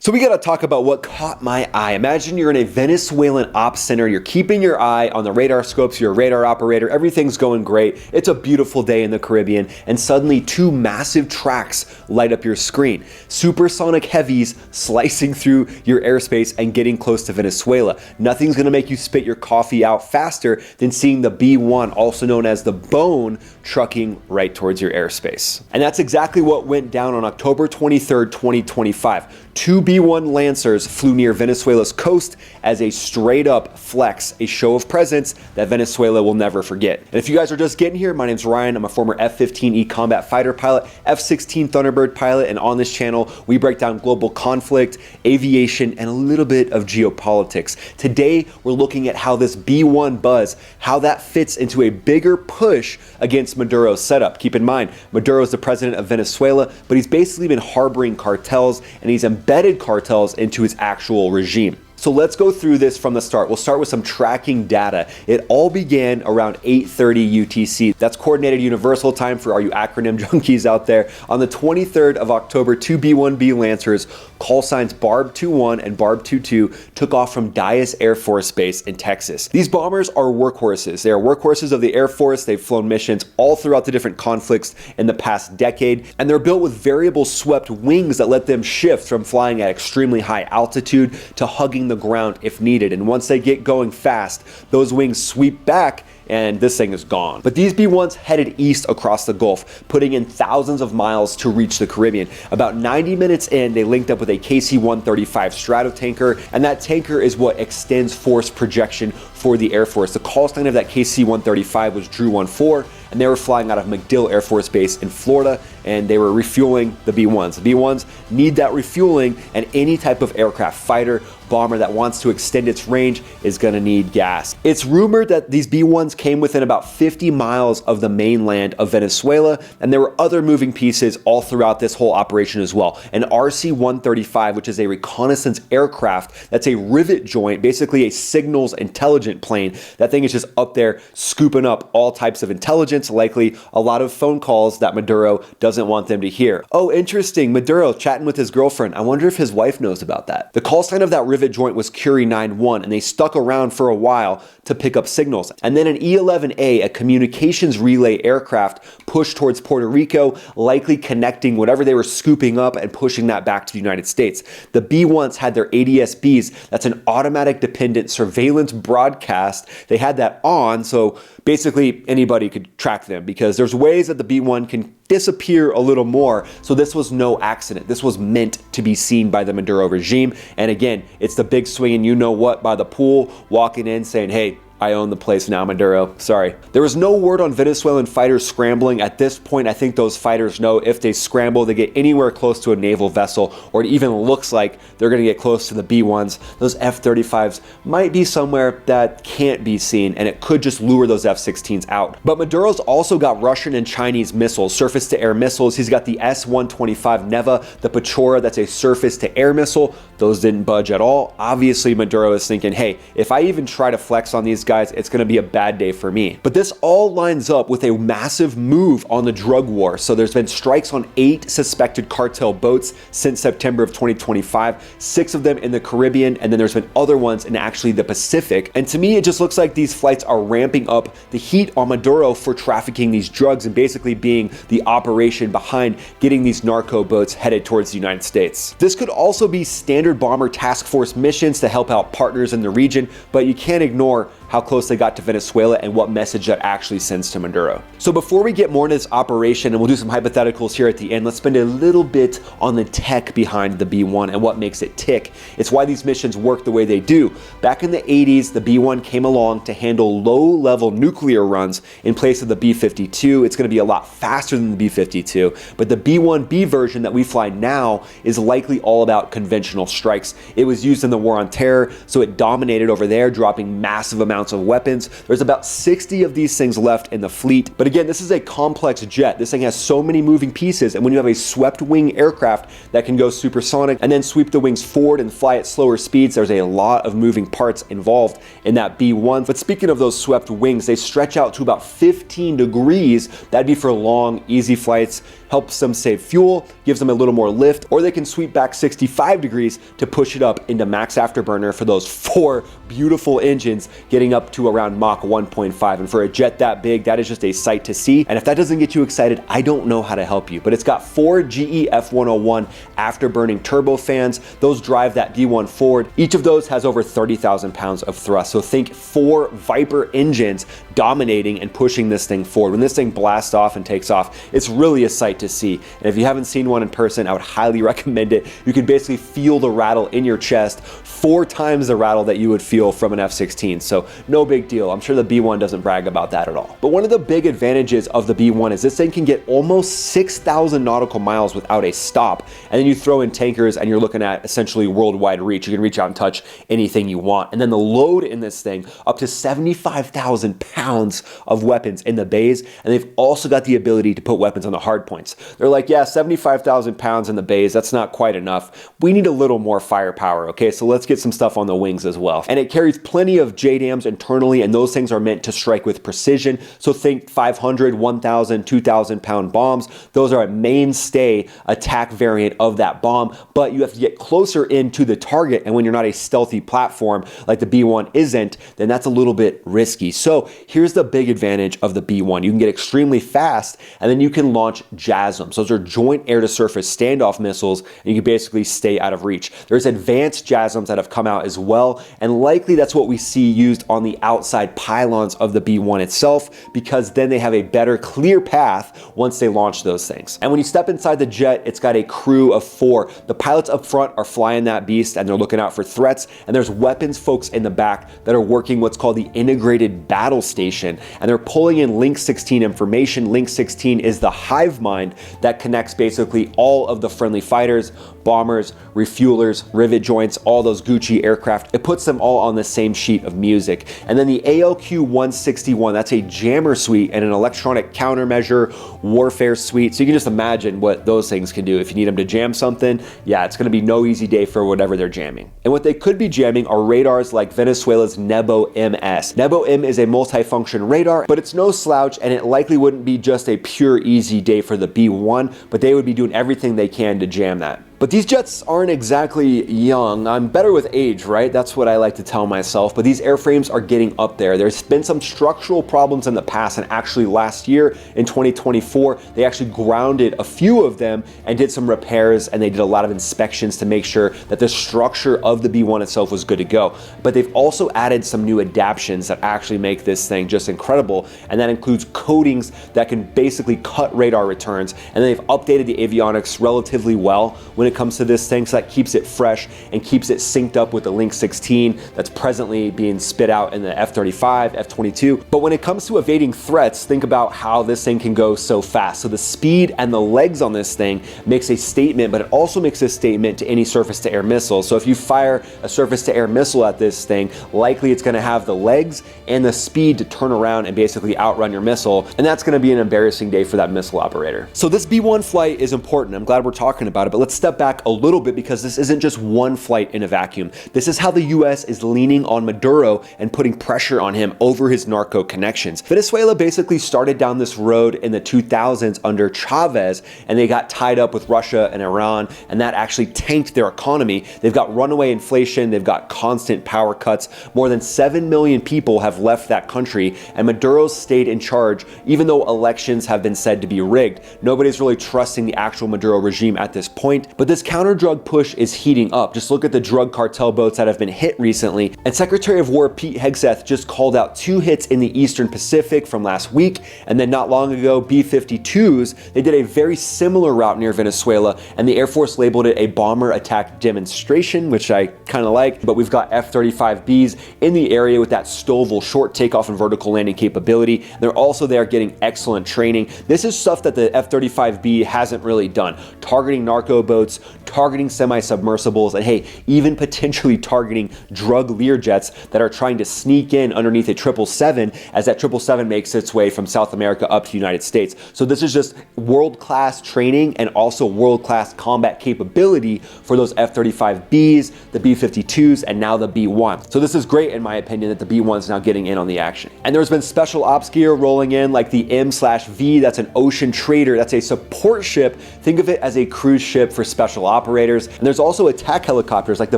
So we gotta talk about what caught my eye. Imagine you're in a Venezuelan ops center, you're keeping your eye on the radar scopes, you're a radar operator, everything's going great, it's a beautiful day in the Caribbean, and suddenly two massive tracks light up your screen. Supersonic heavies slicing through your airspace and getting close to Venezuela. Nothing's gonna make you spit your coffee out faster than seeing the B-1, also known as the Bone, trucking right towards your airspace. And that's exactly what went down on October 23rd, 2025. Two B-1 Lancers flew near Venezuela's coast as a straight up flex, a show of presence that Venezuela will never forget. And if you guys are just getting here, my name's Ryan. I'm a former F-15E combat fighter pilot, F-16 Thunderbird pilot, and on this channel, we break down global conflict, aviation, and a little bit of geopolitics. Today, we're looking at how this B-1 buzz, how that fits into a bigger push against Maduro's setup. Keep in mind, Maduro is the president of Venezuela, but he's basically been harboring cartels, and he's embedded cartels into his actual regime. So let's go through this from the start. We'll start with some tracking data. It all began around 8:30 UTC. That's Coordinated Universal Time for all you acronym junkies out there. On the 23rd of October, two B-1B Lancers, call signs Barb 21 and Barb 22, took off from Dyess Air Force Base in Texas. These bombers are workhorses. They are workhorses of the Air Force. They've flown missions all throughout the different conflicts in the past decade, and they're built with variable swept wings that let them shift from flying at extremely high altitude to hugging the ground if needed. And once they get going fast, those wings sweep back and this thing is gone. But these B-1s headed east across the Gulf, putting in thousands of miles to reach the Caribbean. About 90 minutes in, they linked up with a KC-135 Stratotanker, and that tanker is what extends force projection for the Air Force. The call sign of that KC-135 was Drew 14, and they were flying out of MacDill Air Force Base in Florida, and they were refueling the B-1s. The B-1s need that refueling, and any type of aircraft, fighter, bomber that wants to extend its range is gonna need gas. It's rumored that these B-1s came within about 50 miles of the mainland of Venezuela, and there were other moving pieces all throughout this whole operation as well. An RC-135, which is a reconnaissance aircraft, that's a rivet joint, basically a signals intelligent plane. That thing is just up there scooping up all types of intelligence, likely a lot of phone calls that Maduro doesn't want them to hear. Oh, interesting, Maduro chatting with his girlfriend. I wonder if his wife knows about that. The call sign of that rivet joint was Curie 91, and they stuck around for a while to pick up signals. And then an E-11A, a communications relay aircraft, pushed towards Puerto Rico, likely connecting whatever they were scooping up and pushing that back to the United States. The B-1s had their ADS-Bs, that's an automatic dependent surveillance broadcast. They had that on, so basically anybody could track them because there's ways that the B-1 can disappear a little more. So this was no accident. This was meant to be seen by the Maduro regime. And again, it's the big swinging you know what by the pool, walking in saying, hey, I own the place now, Maduro. Sorry. There was no word on Venezuelan fighters scrambling. At this point, I think those fighters know if they scramble, they get anywhere close to a naval vessel, or it even looks like they're gonna get close to the B-1s. Those F-35s might be somewhere that can't be seen, and it could just lure those F-16s out. But Maduro's also got Russian and Chinese missiles, surface-to-air missiles. He's got the S-125 Neva, the Pechora, that's a surface-to-air missile. Those didn't budge at all. Obviously, Maduro is thinking, hey, if I even try to flex on these guys, it's gonna be a bad day for me. But this all lines up with a massive move on the drug war. So there's been strikes on 8 suspected cartel boats since September of 2025, 6 of them in the Caribbean, and then there's been other ones in actually the Pacific. And to me, it just looks like these flights are ramping up the heat on Maduro for trafficking these drugs and basically being the operation behind getting these narco boats headed towards the United States. This could also be standard bomber task force missions to help out partners in the region, but you can't ignore how close they got to Venezuela and what message that actually sends to Maduro. So before we get more into this operation, and we'll do some hypotheticals here at the end, let's spend a little bit on the tech behind the B-1 and what makes it tick. It's why these missions work the way they do. Back in the 80s, the B-1 came along to handle low-level nuclear runs in place of the B-52. It's gonna be a lot faster than the B-52, but the B-1B version that we fly now is likely all about conventional strikes. It was used in the War on Terror, so it dominated over there, dropping massive amounts amounts of weapons. There's about 60 of these things left in the fleet. But again, this is a complex jet. This thing has so many moving pieces, and when you have a swept wing aircraft that can go supersonic and then sweep the wings forward and fly at slower speeds, there's a lot of moving parts involved in that B-1. But speaking of those swept wings, they stretch out to about 15 degrees. That'd be for long, easy flights. Helps them save fuel, gives them a little more lift, or they can sweep back 65 degrees to push it up into Max Afterburner for those 4 beautiful engines, getting up to around Mach 1.5. And for a jet that big, that is just a sight to see. And if that doesn't get you excited, I don't know how to help you. But it's got 4 GE F101 afterburning turbofans. Those drive that B-1 forward. Each of those has over 30,000 pounds of thrust. So think 4 Viper engines dominating and pushing this thing forward. When this thing blasts off and takes off, it's really a sight to see. And if you haven't seen one in person, I would highly recommend it. You can basically feel the rattle in your chest, 4 times the rattle that you would feel from an F-16. So no big deal. I'm sure the B-1 doesn't brag about that at all. But one of the big advantages of the B-1 is this thing can get almost 6,000 nautical miles without a stop. And then you throw in tankers and you're looking at essentially worldwide reach. You can reach out and touch anything you want. And then the load in this thing, up to 75,000 pounds of weapons in the bays. And they've also got the ability to put weapons on the hard points. They're like, yeah, 75,000 pounds in the bays, that's not quite enough. We need a little more firepower, okay? So let's get some stuff on the wings as well. And it carries plenty of JDAMs internally, and those things are meant to strike with precision. So think 500, 1,000, 2,000 pound bombs. Those are a mainstay attack variant of that bomb, but you have to get closer into the target. And when you're not a stealthy platform like the B-1 isn't, then that's a little bit risky. So here's the big advantage of the B-1. You can get extremely fast, and then you can launch JASMs. Those are joint air-to-surface standoff missiles, and you can basically stay out of reach. There's advanced JASMs that have come out as well, and likely that's what we see used on the outside pylons of the B-1 itself, because then they have a better clear path once they launch those things. And when you step inside the jet, it's got a crew of 4. The pilots up front are flying that beast, and they're looking out for threats, and there's weapons folks in the back that are working what's called the integrated battle station, and they're pulling in Link 16 information. Link 16 is the hive mind that connects basically all of the friendly fighters, bombers, refuelers, rivet joints, all those Gucci aircraft. It puts them all on the same sheet of music. And then the ALQ-161, that's a jammer suite and an electronic countermeasure warfare suite. So you can just imagine what those things can do. If you need them to jam something, yeah, it's gonna be no easy day for whatever they're jamming. And what they could be jamming are radars like Venezuela's Nebo-MS. Nebo-M is a multifunction radar, but it's no slouch, and it likely wouldn't be just a pure easy day for the B-1, but they would be doing everything they can to jam that. But these jets aren't exactly young. I'm better with age, right? That's what I like to tell myself. But these airframes are getting up there. There's been some structural problems in the past, and actually last year in 2024, they actually grounded a few of them and did some repairs, and they did a lot of inspections to make sure that the structure of the B-1 itself was good to go. But they've also added some new adaptions that actually make this thing just incredible, and that includes coatings that can basically cut radar returns, and they've updated the avionics relatively well when it comes to this thing, so that keeps it fresh and keeps it synced up with the Link 16 that's presently being spit out in the F-35, F-22. But when it comes to evading threats, think about how this thing can go so fast. So the speed and the legs on this thing makes a statement, but it also makes a statement to any surface-to-air missile. So if you fire a surface-to-air missile at this thing, likely it's gonna have the legs and the speed to turn around and basically outrun your missile, and that's gonna be an embarrassing day for that missile operator. So this B-1 flight is important. I'm glad we're talking about it, but let's step back a little bit, because this isn't just one flight in a vacuum. This is how the US is leaning on Maduro and putting pressure on him over his narco connections. Venezuela basically started down this road in the 2000s under Chavez, and they got tied up with Russia and Iran, and that actually tanked their economy. They've got runaway inflation, they've got constant power cuts. More than 7 million people have left that country, and Maduro's stayed in charge, even though elections have been said to be rigged. Nobody's really trusting the actual Maduro regime at this point, but this counter-drug push is heating up. Just look at the drug cartel boats that have been hit recently. And Secretary of War Pete Hegseth just called out 2 hits in the Eastern Pacific from last week. And then not long ago, B-52s, they did a very similar route near Venezuela, and the Air Force labeled it a bomber attack demonstration, which I kind of like. But we've got F-35Bs in the area with that STOVL short takeoff and vertical landing capability. They're also there getting excellent training. This is stuff that the F-35B hasn't really done. Targeting narco boats, boats, targeting semi-submersibles, and hey, even potentially targeting drug Learjets that are trying to sneak in underneath a 777 as that 777 makes its way from South America up to the United States. So this is just world-class training and also world-class combat capability for those F-35Bs, the B-52s, and now the B-1. So this is great in my opinion that the B-1 is now getting in on the action. And there's been special ops gear rolling in like the M/V, that's an ocean trader, that's a support ship. Think of it as a cruise ship for special operators. And there's also attack helicopters like the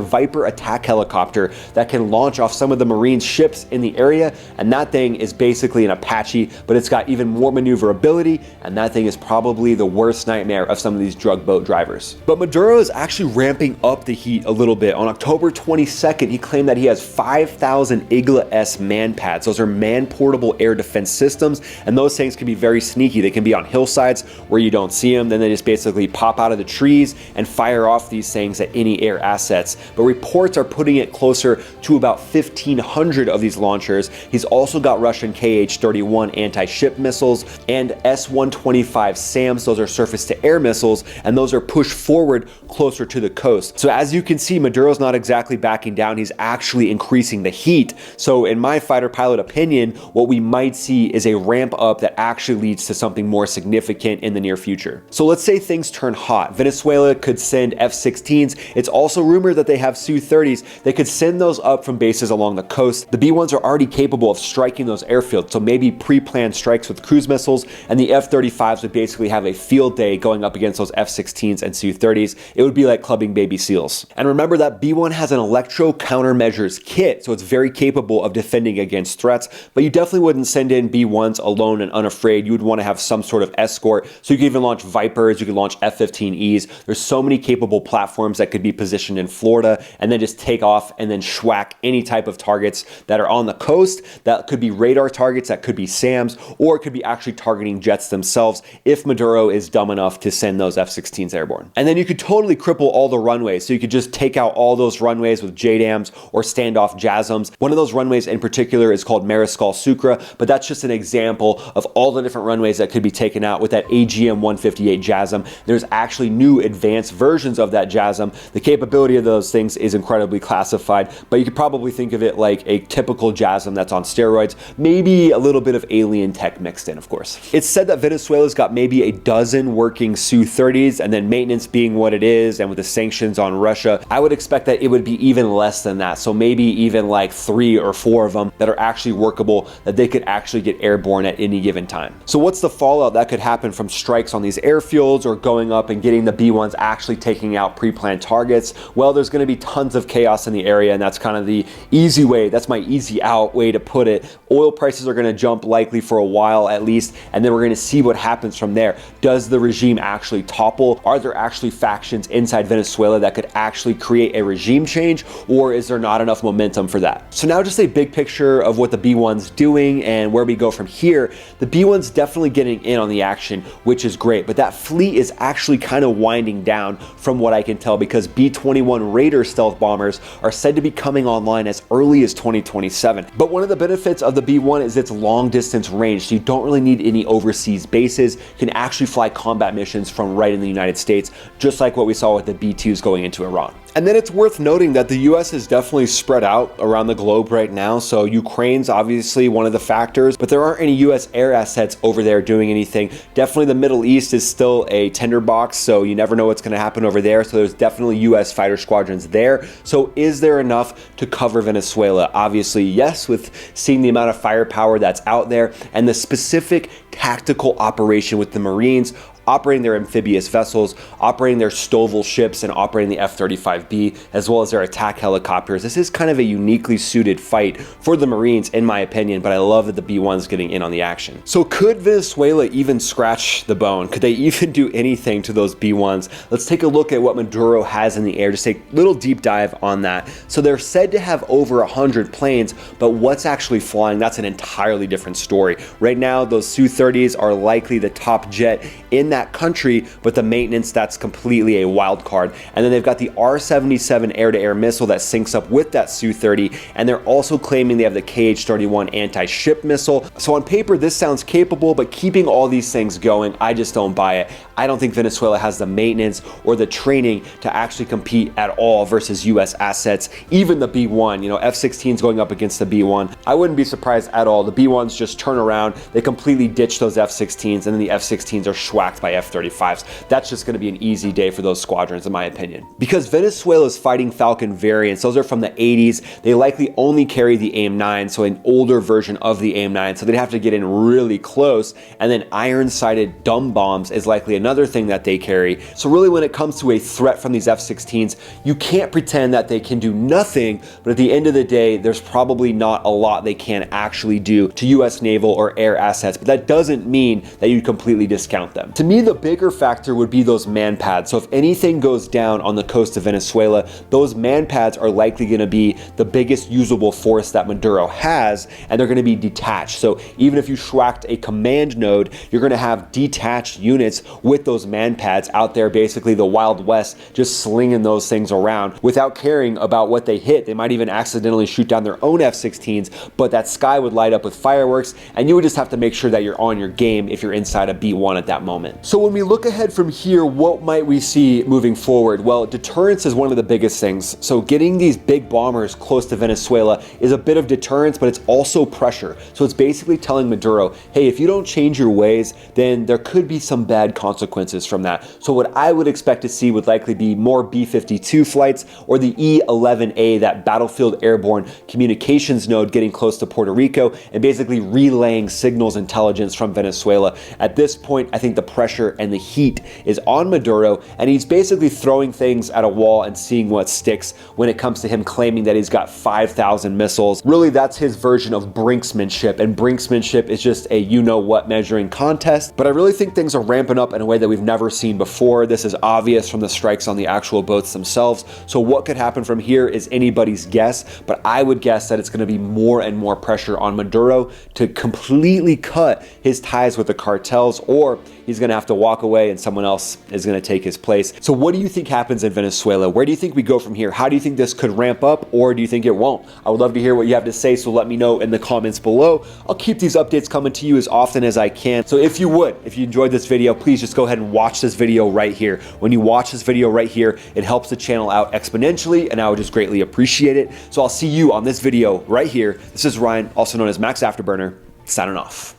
Viper attack helicopter that can launch off some of the Marines ships in the area, and that thing is basically an Apache, but it's got even more maneuverability, and that thing is probably the worst nightmare of some of these drug boat drivers. But Maduro is actually ramping up the heat a little bit. On October 22nd, he claimed that he has 5,000 Igla-S man pads. Those are man-portable air defense systems, and those things can be very sneaky. They can be on hillsides where you don't see them, then they just basically pop out of the trees and fire off these things at any air assets. But reports are putting it closer to about 1,500 of these launchers. He's also got Russian Kh-31 anti-ship missiles and S-125 SAMs. Those are surface-to-air missiles, and those are pushed forward closer to the coast. So as you can see, Maduro's not exactly backing down. He's actually increasing the heat. So in my fighter pilot opinion, what we might see is a ramp up that actually leads to something more significant in the near future. So let's say things turn hot. Venezuela could send F-16s. It's also rumored that they have Su-30s. They could send those up from bases along the coast. The B-1s are already capable of striking those airfields, so maybe pre-planned strikes with cruise missiles, and the F-35s would basically have a field day going up against those F-16s and Su-30s. It would be like clubbing baby seals. And remember that B-1 has an electro countermeasures kit, so it's very capable of defending against threats, but you definitely wouldn't send in B-1s alone and unafraid. You would want to have some sort of escort, so you could even launch Vipers, you could launch F-15Es. There's so many capable platforms that could be positioned in Florida and then just take off and then schwack any type of targets that are on the coast. That could be radar targets, that could be SAMs, or it could be actually targeting jets themselves if Maduro is dumb enough to send those F-16s airborne. And then you could totally cripple all the runways, so you could just take out all those runways with JDAMs or standoff JASSMs. One of those runways in particular is called Mariscal Sucre, but that's just an example of all the different runways that could be taken out with that AGM-158 JASSM. There's actually new advanced versions of that JASSM. The capability of those things is incredibly classified, but you could probably think of it like a typical JASSM that's on steroids, maybe a little bit of alien tech mixed in, of course. It's said that Venezuela's got maybe a dozen working Su-30s, and then maintenance being what it is, and with the sanctions on Russia, I would expect that it would be even less than that. So maybe even like 3 or 4 of them that are actually workable, that they could actually get airborne at any given time. So what's the fallout that could happen from strikes on these airfields or going up and getting the B-1s actually taking out pre-planned targets? Well, there's going to be tons of chaos in the area, and that's kind of the easy way. That's my easy out way to put it. Oil prices are going to jump likely for a while at least, and then we're going to see what happens from there. Does the regime actually topple? Are there actually factions inside Venezuela that could actually create a regime change, or is there not enough momentum for that? So now just a big picture of what the B-1's doing and where we go from here. The B-1's definitely getting in on the action, which is great, but that fleet is actually kind of winding down from what I can tell, because B-21 Raider stealth bombers are said to be coming online as early as 2027. But one of the benefits of the B-1 is its long distance range, so you don't really need any overseas bases. You can actually fly combat missions from right in the United States, just like what we saw with the B-2s going into Iran. And then it's worth noting that the US is definitely spread out around the globe right now. So Ukraine's obviously one of the factors, but there aren't any US air assets over there doing anything. Definitely the Middle East is still a tinderbox, so you never know what's going to happen over there. So there's definitely US fighter squadrons there. So is there enough to cover Venezuela? Obviously, yes, with seeing the amount of firepower that's out there and the specific tactical operation with the Marines operating their amphibious vessels, operating their Stovall ships, and operating the F-35B, as well as their attack helicopters. This is kind of a uniquely suited fight for the Marines, in my opinion, but I love that the B-1's getting in on the action. So could Venezuela even scratch the bone? Could they even do anything to those B-1s? Let's take a look at what Maduro has in the air, just take a little deep dive on that. So they're said to have over 100 planes, but what's actually flying, that's an entirely different story. Right now, those Su-30s are likely the top jet in that country, but the maintenance, that's completely a wild card. And then they've got the R-77 air-to-air missile that syncs up with that Su-30, and they're also claiming they have the KH-31 anti-ship missile. So on paper, this sounds capable, but keeping all these things going, I just don't buy it. I don't think Venezuela has the maintenance or the training to actually compete at all versus US assets, even the B-1, you know, F-16s going up against the B-1. I wouldn't be surprised at all. The B-1s just turn around, they completely ditch those F-16s, and then the F-16s are schwacked by F-35s. That's just going to be an easy day for those squadrons, in my opinion. Because Venezuela's fighting Falcon variants, those are from the 80s, they likely only carry the AIM-9, so an older version of the AIM-9, so they'd have to get in really close, and then iron-sighted dumb bombs is likely another thing that they carry. So really, when it comes to a threat from these F-16s, you can't pretend that they can do nothing, but at the end of the day, there's probably not a lot they can actually do to US naval or air assets, but that doesn't mean that you completely discount them. To me, the bigger factor would be those man pads. So if anything goes down on the coast of Venezuela, those man pads are likely going to be the biggest usable force that Maduro has, and they're going to be detached. So even if you schwacked a command node, you're going to have detached units with those man pads out there, basically the Wild West, just slinging those things around without caring about what they hit. They might even accidentally shoot down their own F-16s, but that sky would light up with fireworks, and you would just have to make sure that you're on your game if you're inside a B-1 at that moment. So when we look ahead from here, what might we see moving forward? Well, deterrence is one of the biggest things. So getting these big bombers close to Venezuela is a bit of deterrence, but it's also pressure. So it's basically telling Maduro, hey, if you don't change your ways, then there could be some bad consequences from that. So what I would expect to see would likely be more B-52 flights, or the E-11A, that battlefield airborne communications node getting close to Puerto Rico and basically relaying signals intelligence from Venezuela. At this point, I think the pressure and the heat is on Maduro, and he's basically throwing things at a wall and seeing what sticks when it comes to him claiming that he's got 5,000 missiles. Really, that's his version of brinksmanship, and brinksmanship is just a you-know-what measuring contest. But I really think things are ramping up in a way that we've never seen before. This is obvious from the strikes on the actual boats themselves. So what could happen from here is anybody's guess, but I would guess that it's going to be more and more pressure on Maduro to completely cut his ties with the cartels, or he's going to have to walk away and someone else is going to take his place. So what do you think happens in Venezuela? Where do you think we go from here? How do you think this could ramp up, or do you think it won't? I would love to hear what you have to say, so let me know in the comments below. I'll keep these updates coming to you as often as I can. So if you enjoyed this video, please just go ahead and watch this video right here. When you watch this video right here, it helps the channel out exponentially, and I would just greatly appreciate it. So I'll see you on this video right here. This is Ryan, also known as Max Afterburner, signing off.